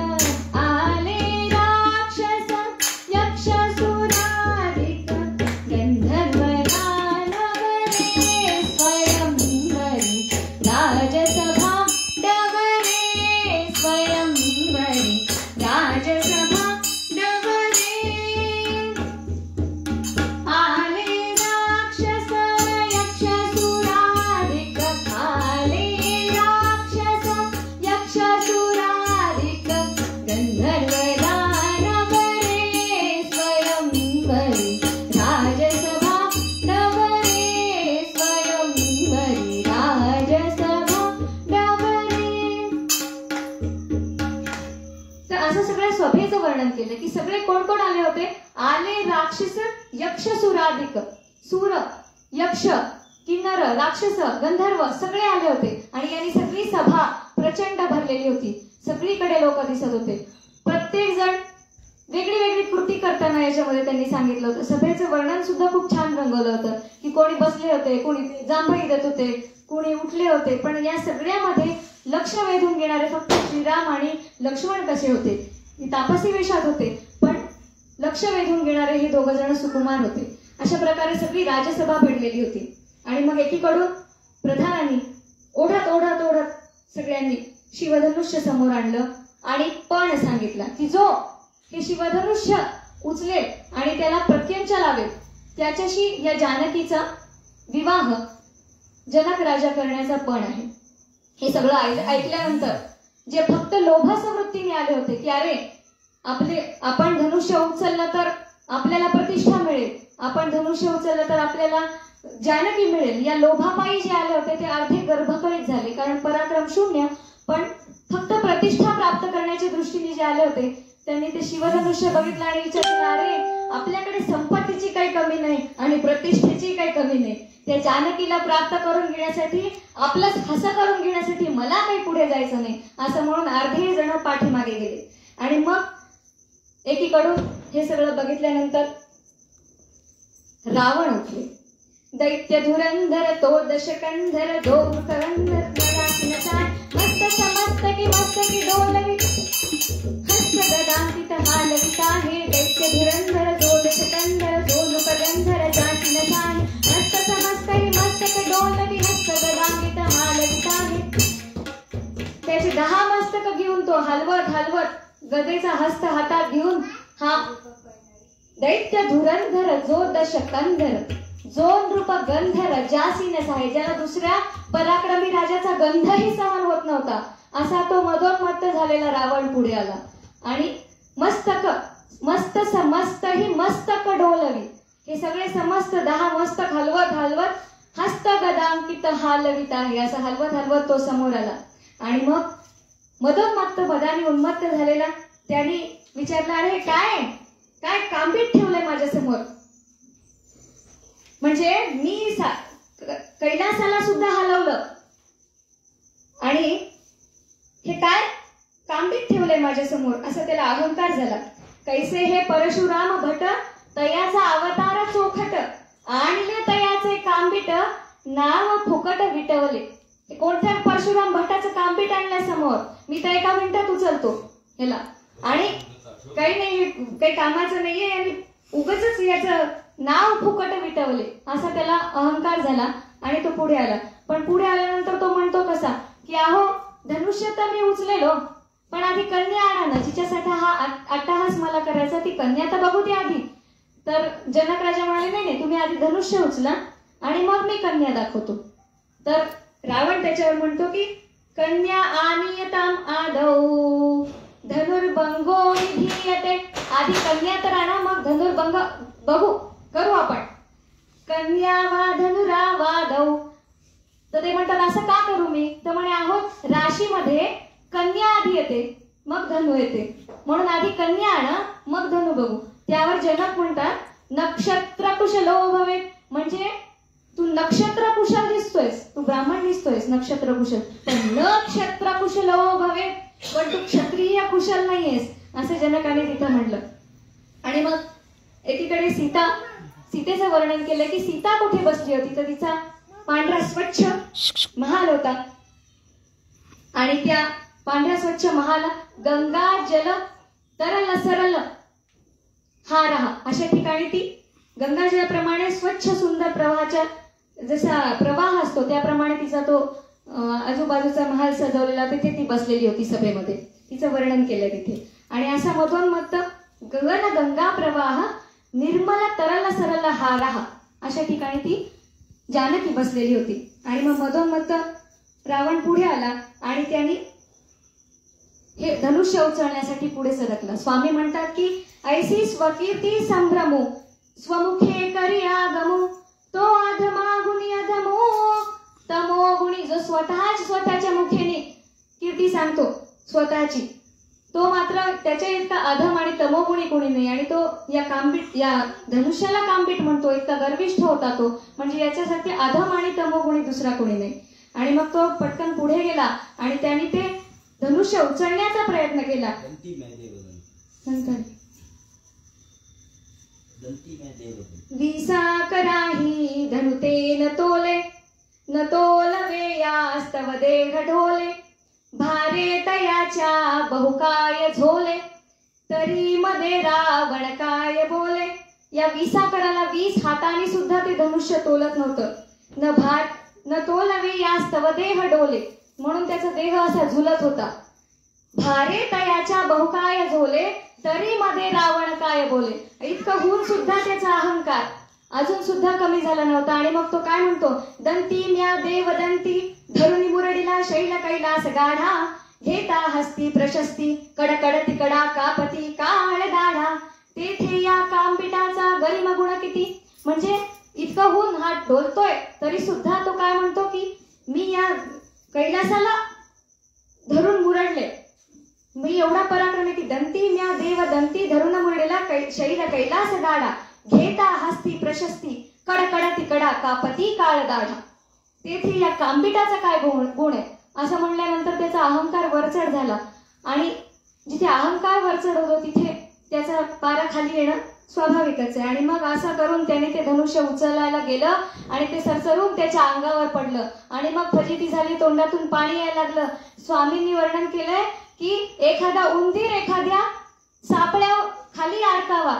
आले राक्षस यक्ष सुरारिक, गंधर्व राजसभा डवरे, स्वयंवरी राजसभा डवरे, आले राक्षस वर्णन केलं की सगळे कोण कोण आले होते. आले राक्षस यक्ष सुराधिक, सूर यक्ष किन्नर राक्षस गंधर्व सगळे आले होते. आणि यांनी सगळी सभा प्रचंड भरलेली होती. सगळीकडे लोक दिसत होते. प्रत्येक जण वेगळी वेगळी कृती करताना याच्यामध्ये त्यांनी सांगितलं होतं. सभेचं वर्णन सुद्धा खूप छान रंगवलं होतं की कोणी बसले होते, कोणी जांभई देत होते, कोणी उठले होते. पण या सगळ्यामध्ये लक्ष वेधून घेणारे फक्त श्रीराम आणि लक्ष्मण कसे होते. तापसी वेशात होते पण लक्ष वेधून घेणारे हे दोघं जण सुकुमार होते. अशा प्रकारे सगळी राजसभा भेटलेली होती. आणि मग एकीकडून प्रधानांनी ओढत ओढत ओढत सगळ्यांनी शिवधनुष्य समोर आणलं आणि पण सांगितला की जो हे शिवधनुष्य उचलेल आणि त्याला प्रत्यंचा लावेल त्याच्याशी या जानकीचा विवाह जनक राजा करण्याचा पण आहे. हे सगळं ऐकल्यानंतर जे भक्त लोभासमृत्तीने आले होते की अरे आपण धनुष्य उचललं तर आपल्याला प्रतिष्ठा मिळेल, आपण धनुष्य उचललं तर आपल्याला जानकी मिळेल, या लोभापायी जे आले होते ते अर्धे गर्भकळीत झाले. कारण पराक्रम शून्य पण फक्त प्रतिष्ठा प्राप्त करण्याच्या दृष्टीने जे आले होते त्यांनी ते शिवधनुष्य बघितलं आणि विचार केला अरे आपल्याकडे संपत्तीची काही कमी नाही आणि प्रतिष्ठेची काही कमी नाही. त्या जानकीला प्राप्त करून घेण्यासाठी आपलंच हसं करून घेण्यासाठी मला काही पुढे जायचं नाही असं म्हणून अर्धे जण पाठीमागे गेले. आणि मग एकीकडून हे सगळं बघितल्यानंतर रावण उठले. दैत्य धुरंधर तो दशकंधर दोन करंधर मस्त समस्त की डोलवी हस्त गदांकित हालवित आहे. दैत्य धुरंधर तो दशकंधर दोन करंधर जाती नसाय मस्त समस्त ही मस्तक डोलवी हस्त गदांकित हालवित आहे. त्याची 10 मस्तक घेऊन तो हलवत हलवत गदेचा हस्त हातात घेऊन हा दैत्य धुरंधर जो दशकंधर जो नृप गंधर जासीनस आहे, ज्याला दुसऱ्या पराक्रमी राजाचा गंधही सहन होत नव्हता असा तो मदोन्मत्त झालेला रावण पुढे आला. आणि मस्तक मस्त समस्त ही मस्तक डोलवी हे सगळे समस्त 10 मस्तक हलवत हलवत हस्त गदांकित हालवित आहे असं हलवत हलवत तो समोर आला. आणि मग मदोन्मत्त पदाने उन्मत्त झालेला त्यांनी विचारलं अरे काय काय कांबीट ठेवलंय माझ्या समोर. म्हणजे मी कैलासाला सुद्धा हलवलं आणि हे काय कांबीट ठेवलंय माझ्या समोर असं त्याला अहंकार झाला. कैसे हे परशुराम भट तयाचा अवतार चोखट आणले तयाचे कांबीट नाव फुकट विटवले. कोणत्या परशुराम भटाचं कांबीट आणलंय समोर, मी तर एका मिनिटात उचलतो ह्याला आणि काही नाही काही कामाचं नाहीये आणि उगाचच याचं नाव फुकट विटवले असा त्याला अहंकार झाला आणि तो पुढे आला. पण पुढे आल्यानंतर तो म्हणतो कसा की अहो धनुष्य तर मी उचलेलो पण आधी कन्या आणा ना, जिच्यासाठी हा अट्टहास मला करायचा ती कन्या तर बघू ती आधी. तर जनक राजा म्हणाले नाही नाही तुम्ही आधी धनुष्य उचला आणि मग मी कन्या दाखवतो. तर रावण त्याच्यावर म्हणतो की कन्या आनियताम आदौ धनुर्भंगो निधीयते. आधी कन्या तर आणा मग धनुर्भंग बघू करू आपण. कन्या वा धनुरा वादौ. तर ते म्हणतात असं का करू मी. तर म्हणे आहोत राशीमध्ये कन्या आधी येते मग धनु येते म्हणून आधी कन्या आणा मग धनु बघू. त्यावर जनक म्हणतात नक्षत्र कुशलो भवेत. म्हणजे तू नक्षत्र कुशल दिसतोयस, तू ब्राह्मण दिसतोयस नक्षत्र कुशल पण नक्षत्र कुशलो भवेत पण तू क्षत्रिय कुशल नाहीयेस असे जनकाने तिथं म्हटलं. आणि मग एकीकडे सीतेचं वर्णन केलं की सीता कुठे बसली होती तर तिचा पांढरा स्वच्छ महाल होता आणि त्या पांढऱ्या स्वच्छ महाल गंगा जल तरल सरल हा रहा अशा ठिकाणी ती गंगाजलाप्रमाणे स्वच्छ सुंदर प्रवाहाच्या जसा प्रवाह असतो त्याप्रमाणे तिचा तो आजूबाजूचा महाल सजवलेला तिथे ती बसलेली होती सभेमध्ये. तिचं वर्णन केलं तिथे. आणि असा मधोन्मत्त गगन गंगा प्रवाह निर्मल तरल सरल हा रहा अशा ठिकाणी ती जानकी बसलेली होती. आणि मग मधोन्मत्त रावण पुढे आला आणि त्यांनी हे धनुष्य उचलण्यासाठी पुढे सरकला. स्वामी म्हणतात की ऐसी स्वकीर्ती संभ्रमो स्वमुखे करी आगमो तो अधमा गुणी अधमो तमो गुणी. जो स्वतःच्या मुखेने कीर्ती सांगतो स्वतःची तो मात्र त्याच्या इतका अधम आणि तमोगुणी कोणी नाही. आणि तो या धनुष्याला कामबीट म्हणतो, इतका गर्विष्ठ होता तो, म्हणजे याच्यासारखे अधम आणि तमोगुणी दुसरा कोणी नाही. आणि मग तो पटकन पुढे गेला आणि त्याने ते धनुष्य उचलण्याचा प्रयत्न केला. विसा कराही धनुते न तोले, न तोलवे यास्तव देह ढोले, भारे तयाच्या बहुकाय झोले, तरी मध्ये रावण काय बोले. या विसाकराला 20 हाताने सुद्धा ते धनुष्य तोलत नव्हतं. न तोलवे यास्तव देह डोले, म्हणून त्याचा देह असा झुलत होता. भारे तयाच्या बहुकाय झोले, तरी मध्ये रावण काय बोले. इतकं होऊन सुद्धा त्याचा अहंकार अजून सुद्धा कमी झाला नव्हता. आणि मग तो काय म्हणतो, दंती म्या देव दंती, धरुणी मुरडीला शैल कैलास गाढा, घेता हस्ती प्रशस्ती, कडकड तिकडा कापती काळ दाढा, तेथे या कामबिटाचा गरिमा गुण किती. म्हणजे इतकं होऊन हात डोलतोय तरी सुद्धा तो काय म्हणतो की मी या कैलासाला धरून मुरडले, मी एवढा पराक्रमी की दंती म्या देव दंती, धरून मुरडीला शैल कैलास गाढा, घेता हस्ती प्रशस्ती, कडकड तिकडा कापती काळ दाढा. तेथे या कांबिटाचा काय गुण आहे असं म्हणल्यानंतर त्याचा अहंकार वरचढ झाला. आणि जिथे अहंकार वरचढ होतो तिथे त्याचा पारा खाली येणं स्वाभाविकच आहे. आणि मग असं करून त्याने ते धनुष्य उचलायला गेलं आणि ते सरसरून त्याच्या अंगावर पडलं. आणि मग फजिती झाली, तोंडातून पाणी यायला लागलं. स्वामींनी वर्णन केलंय की एखादा उंदीर एखाद्या सापळ्या खाली अडकावा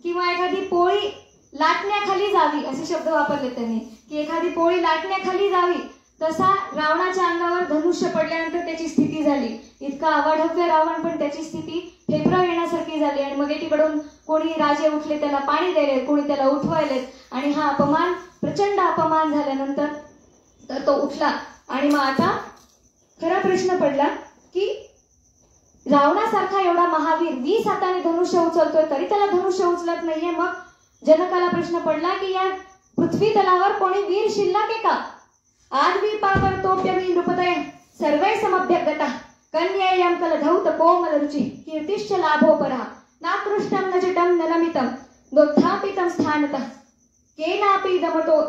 किंवा एखादी पोळी लाटण्याखाली जावी, असे शब्द वापरले त्यांनी, की एखादी पोळी लाटण्याखाली जावी, तसा रावणाच्या अंगावर धनुष्य पडल्यानंतर त्याची स्थिती झाली. इतका अवाढव्य रावण, पण त्याची स्थिती फेफरा येण्यासारखी झाली. आणि मग एकीकडून कोणी राजे उठले त्याला पाणी द्यायले, कोणी त्याला उठवायले. आणि हा अपमान, प्रचंड अपमान झाल्यानंतर तर तो उठला. आणि मग आता खरा प्रश्न पडला की रावणासारखा एवढा महावीर 20 हाताने धनुष्य उचलतोय तरी त्याला धनुष्य उचलत नाहीये. मग जनकाला प्रश्न पडला की या पृथ्वी तलावर कोणी वीर शिल्लक आहे का. आद्वी पावर तोप्यमी नृपतय सर्वै समभ्यगता, कन्येयं कलधौत कोमल रुचि, कीर्तिश्च लाभोपरा, नाकृष्टं न जटं न नमितं, दोत्थापितं स्थानतः, केनापि दमतो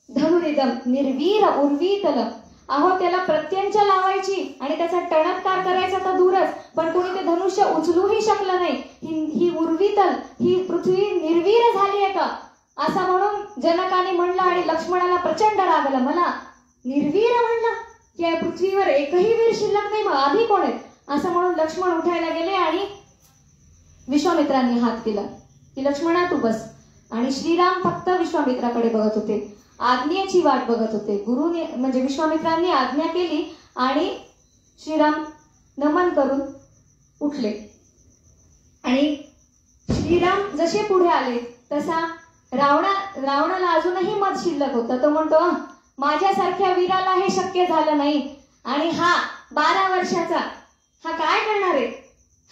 धनुरिदं निर्वीर उर्वीतल. अहो त्याला प्रत्यंचा लावायची आणि त्याचा टणत्कार करायचा तर दूरच, पण कोणी ते धनुष्य उचलूही शकलं नाही. ही उर्वीतल, ही पृथ्वी निर्वीर झाली आहे का असं म्हणून जनकाने म्हणलं. आणि लक्ष्मणाला प्रचंड राग आला, मला निर्वीर म्हणलं की या पृथ्वीवर एकही वीर शिल्लक नाही, मग आधी कोण आहे असं म्हणून लक्ष्मण उठायला गेले. आणि विश्वामित्रांनी हात केला की लक्ष्मणा तू बस. आणि श्रीराम फक्त विश्वामित्राकडे बघत होते, आज्ञेची वाट बघत होते. गुरुने म्हणजे विश्वामित्रांनी आज्ञा केली आणि श्रीराम नमन करून उठले. आणि श्रीराम जसे पुढे आले तसा रावणाला अजूनही मत शिल्लक होतं. तो म्हणतो माझ्यासारख्या वीराला हे शक्य झालं नाही. आणि हा 12 वर्षाचा हा काय करणार आहे,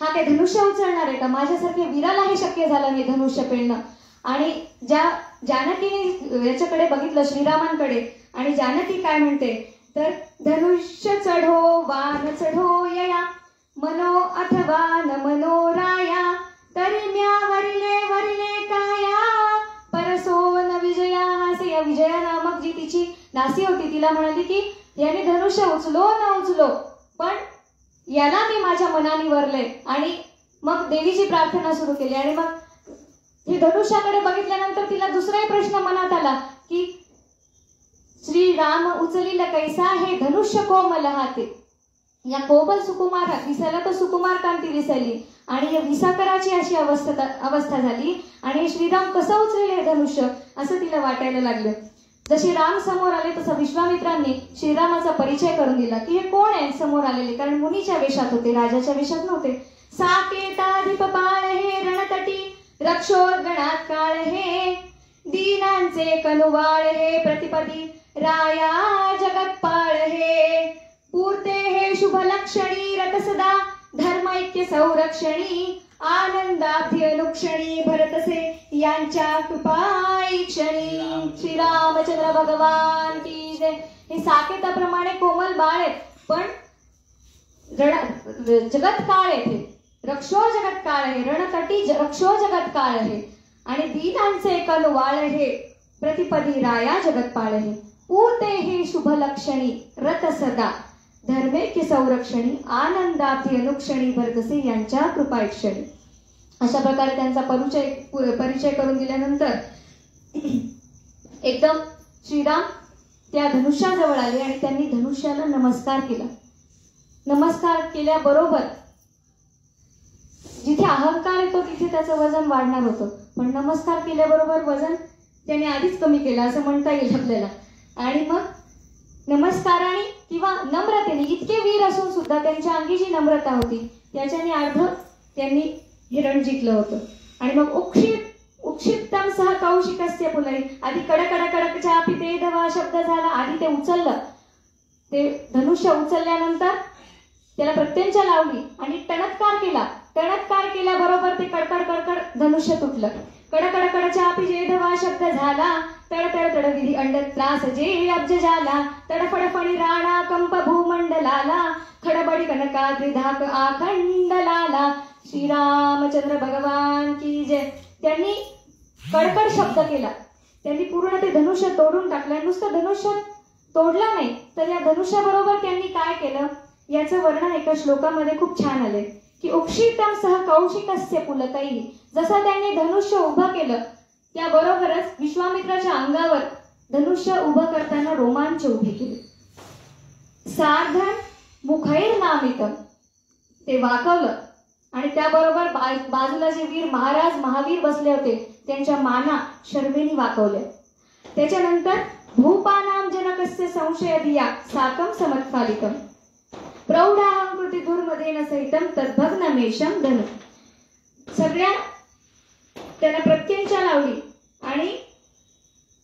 हा काय धनुष्य उचलणार आहे का. माझ्यासारख्या वीराला हे शक्य झालं नाही धनुष्य पेलणं. आणि जानकीने याच्याकडे बघितलं श्रीरामांकडे. आणि जानकी काय म्हणते तर धनुष्य चढो वान चढो यया, मनो अथवा न मनोराया, तरी म्या वरिले वरिले काया, परसो न विजया. असे या विजया नामक जी तिची दासी होती तिला म्हणाली की याने धनुष्य उचलो न उचलो पण याला मी माझ्या मनाने वरले. आणि मग देवीची प्रार्थना सुरू केली. आणि मग हे धनुष्याकडे बघितल्यानंतर तिला दुसराही प्रश्न मनात आला की श्रीराम उचलील कैसा हे धनुष्य कोमल हाते. या कोमल सुकुमार दिसायला तर सुकुमार कांती दिसायली आणि या विसाकराची अशी अवस्था झाली. आणि श्रीराम कसं उचलेल हे धनुष्य असं तिला वाटायला लागलं. जसे राम समोर आले तसं विश्वामित्रांनी श्रीरामाचा परिचय करून दिला की हे कोण आहे समोर आलेले, कारण मुनीच्या वेशात होते, राजाच्या वेशात नव्हते. साकेताधिप बाळ हे रणतटी, रक्षोर्गणात काळ हे, दीनांचे कनुवाळ हे, प्रतिपदी राया जगत्पाळ हे, पूर्ते हे शुभ लक्षणी, रतसदा धर्मैक्य संरक्षणी, आनंदाभि अनुक्षणी, भरतसे यांच्या कृपाई क्षणी. श्रीरामचंद्र भगवान की जय. हे साकेताप्रमाणे कोमल बाळ आहेत पण जगत काळ आहे. रक्षो जगत काळ हे, रणतटी रक्षो जगत काळ हे, आणि दीनांचे कल वाळ हे, प्रतिपदी राया जगतपाळ हे, पूते हे शुभ लक्षणी रत सदा, धर्मेक्य संरक्षणी आनंदाती अनुक्षणी भरतसे यांच्या कृपाक्षणी. अशा प्रकारे त्यांचा परिचय करून दिल्यानंतर एकदम श्रीराम त्या धनुष्याजवळ आले आणि त्यांनी धनुष्याला नमस्कार केला. नमस्कार केल्याबरोबर जिथे अहंकार येतो तिथे त्याचं वजन वाढणार होतं, पण नमस्कार केल्याबरोबर वजन त्याने आधीच कमी केलं असं म्हणता येईल आपल्याला. आणि मग नमस्काराने किंवा नम्रतेने, इतके वीर असून सुद्धा त्यांच्या अंगी जी नम्रता होती त्याच्याने अर्ध त्यांनी हिरण जिंकलं होतं. आणि मग उक्षिप्तम सह कौशिकस्य पुलई, आधी कडक चापी ते दवा शब्द झाला, आधी ते उचललं, ते धनुष्य उचलल्यानंतर त्याला प्रत्यंचा लावली आणि टणत्कार केला. टणत्कार केल्याबरोबर ते कडकड धनुष्य तुटलं. कडकड चापी जे दवा शब्द झाला, तड विधी अंड त्रास जे अब्ज झाला, तडफड फणी राणा कंप भूमंडलाला, खडबडी कनकाद्री धाक आखंडलाला. श्रीरामचंद्र भगवान की जय. त्यांनी कडकड शब्द केला, त्यांनी पूर्ण ते धनुष्य तोडून टाकलं. नुसतं धनुष्य तोडलं नाही तर या धनुष्याबरोबर त्यांनी काय केलं याचं वर्णन एका श्लोकामध्ये खूप छान आले की उक्षितम सह कौशिकस्य पुलकैः. जसं त्यांनी धनुष्य उभं केलं त्याबरोबरच विश्वामित्राच्या अंगावर धनुष्य उभं करताना रोमांच उभे केले. सार्धन मुखैर्नामिकम, ते वाकवलं आणि त्याबरोबर बाजूला जे वीर महाराज महावीर बसले होते त्यांच्या माना शर्मेनी वाकवल्या. त्याच्यानंतर भूपानाम जनकस्य संशय दिया साकम समत्फालिकम, प्रौढाहं कृती दुर्मदेन सहितम तद्भग्नमेषम धनु. सगळ्या त्यांना प्रत्यंचा लावली आणि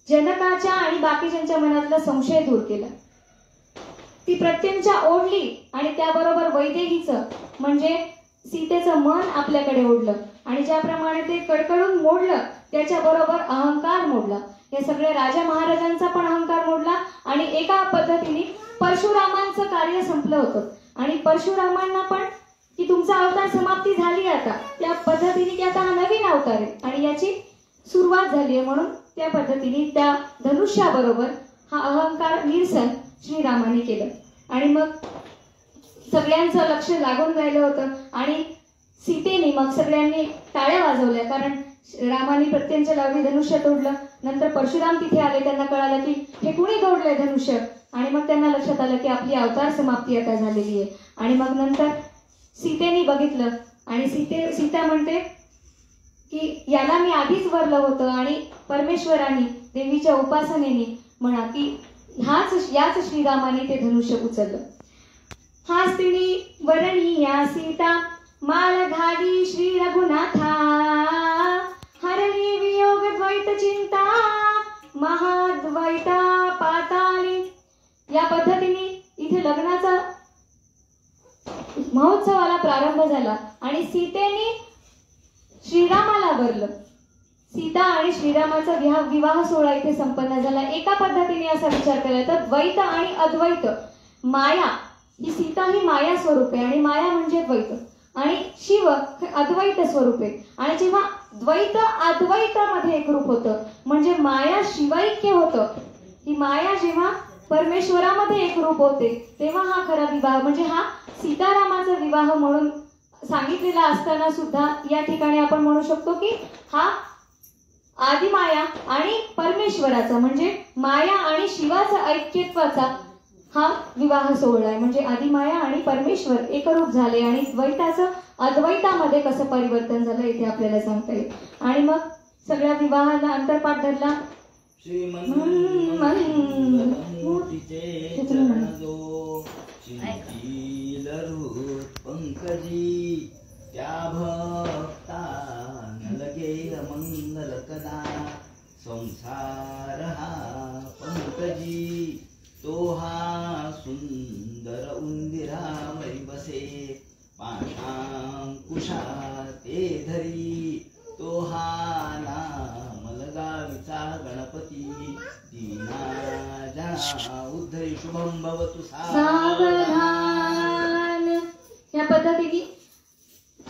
जनकाच्या आणि बाकीच्यांच्या मनातला संशय दूर केला. ती प्रत्यंचा ओढली आणि त्याबरोबर वैदेहीचं म्हणजे सीतेचं मन आपल्याकडे ओढलं आणि ज्याप्रमाणे ते कडकडून मोडलं त्याच्याबरोबर अहंकार मोडला. हे सगळे राजा महाराजांचा पण अहंकार मोडला आणि एका पद्धतीने परशुरामांचं कार्य संपलं होतं आणि परशुरामांना पण की तुमचा अवतार समाप्ती झाली आता, त्या पद्धतीने की आता हा नवीन अवतार आहे आणि याची सुरुवात झाली आहे, म्हणून त्या पद्धतीने त्या धनुष्याबरोबर हा अहंकार निरसन श्रीरामाने केलं. आणि मग सगळ्यांचं लक्ष लागून राहिलं होतं आणि सीतेने मग सगळ्यांनी टाळ्या वाजवल्या कारण रामाने प्रत्यंचा लावली, धनुष्य तोडलं. नंतर परशुराम तिथे आले, त्यांना कळालं की हे कुणी तोडलंय धनुष्य आणि मग त्यांना लक्षात आलं की आपली अवतार समाप्ती आता झालेली आहे. आणि मग नंतर सीतेने बघितलं आणि सीता म्हणते की याला मी आधीच वरलं होतं आणि परमेश्वराने देवीच्या उपासनेने म्हणा की याच श्रीरामाने ते धनुष्य उचललं. हास्तिनी वरणीया सीता माळ घाली श्री रघुनाथा, हरली वियोग द्वैत चिंता महाद्वैता पाताली. या पद्धतीने इथे लग्नाचा महोत्सवाला प्रारंभ झाला आणि सीतेने श्रीरामाला वरलं. सीता आणि श्रीरामाचा विवाह सोहळा इथे संपन्न झाला. एका पद्धतीने असा विचार केला तर द्वैत आणि अद्वैत, माया ही सीता ही माया स्वरूप आहे आणि माया म्हणजे द्वैत आणि शिव हे अद्वैत स्वरूप आहे. आणि जेव्हा द्वैत अद्वैत मध्ये एक रूप होतं म्हणजे माया शिवैक्य होतं, ही माया जेव्हा परमेश्वरामध्ये एक रूप होते तेव्हा हा खरा विवाह म्हणजे हा सीतारामाचा विवाह म्हणून सांगितलेला असताना सुद्धा या ठिकाणी आपण म्हणू शकतो की हा आदिमाया आणि परमेश्वराचा म्हणजे माया आणि शिवाचा ऐक्यत्वाचा हा विवाह सोहळा आहे. म्हणजे आदिमाया आणि परमेश्वर एकरूप झाले आणि द्वैताचं अद्वैतामध्ये कसं परिवर्तन झालं इथे आपल्याला सांगता येईल. आणि मग सगळ्या विवाहाला अंतरपाठ धरला. पंकजी त्या भक्ता नलगे मंगल कदा, संसार हा पंकजी तो हा सुंदर उंदिरावरी बसे, पाशांकुशा ते धरी तो हा नाम लगाविचा गणपती, दीना जना उद्धरी शुभम भवतु सावधान. या पद्धतीने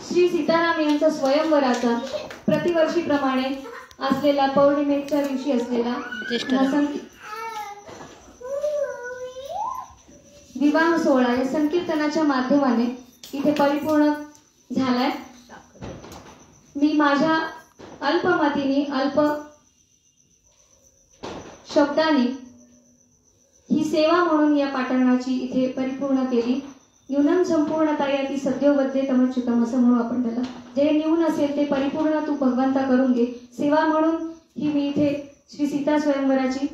श्री सीताराम यांचा स्वयंवराचा प्रतिवर्षीप्रमाणे असलेला पौर्णिमेच्या दिवशी असलेला हा विवाह सोहळा या संकीर्तनाच्या माध्यमाने इथे परिपूर्ण झालाय. मी माझ्या अल्पमतीने अल्प शब्दाने ही सेवा म्हणून या पाठणाची इथे परिपूर्ण केली. न्यूनम संपूर्णता याती सद्योवद्ये तमच्युतम असं म्हणू आपण त्याला. जे न्यून असेल ते परिपूर्ण तू भगवंता करून घे. सेवा म्हणून ही मी इथे श्री सीता स्वयंवराची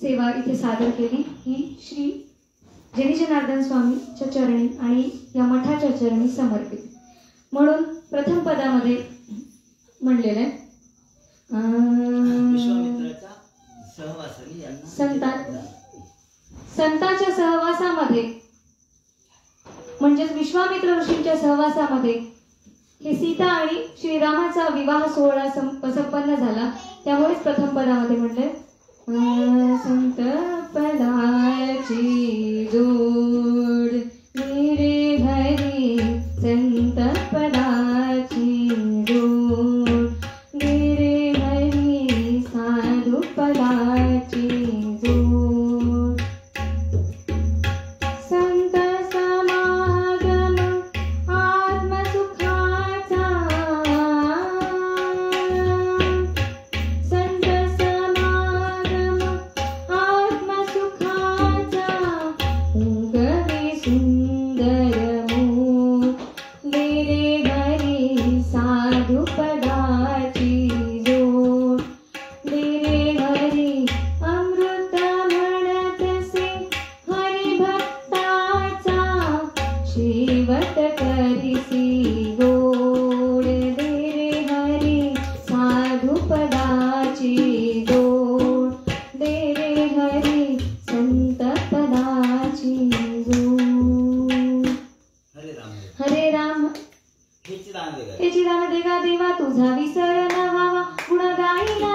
सेवा इथे सादर केली. ही श्री जनी जनार्दन स्वामीच्या चरणी आणि या मठाच्या चरणी समर्पित. म्हणून प्रथम पदामध्ये म्हणलेलं आहे संतांच्या सहवासामध्ये म्हणजेच विश्वामित्र ऋषींच्या सहवासामध्ये हे सीता आणि श्रीरामाचा विवाह सोहळा संपन्न झाला. त्यामुळेच प्रथम पदामध्ये म्हटले संत पदाची जोड मेरे हरी संत पदाची जोड मेरे हरी साधू पदाची जोड संत समागम आत्मसुखाचा संत समागम आत्मसुखाचा उगवे सुंदर मुख मेरे हरी साधू पदाची जोड मेरे हरी अमृत म्हणतसे हरिभक्ताचा शेवट करिसी गोड मेरे हरी साधू पदाची जोड मेरे हरी संत पदाची जोड. हरे राम हे चिदान देगा देवा तुझा विसर न व्हावा गुण गाईला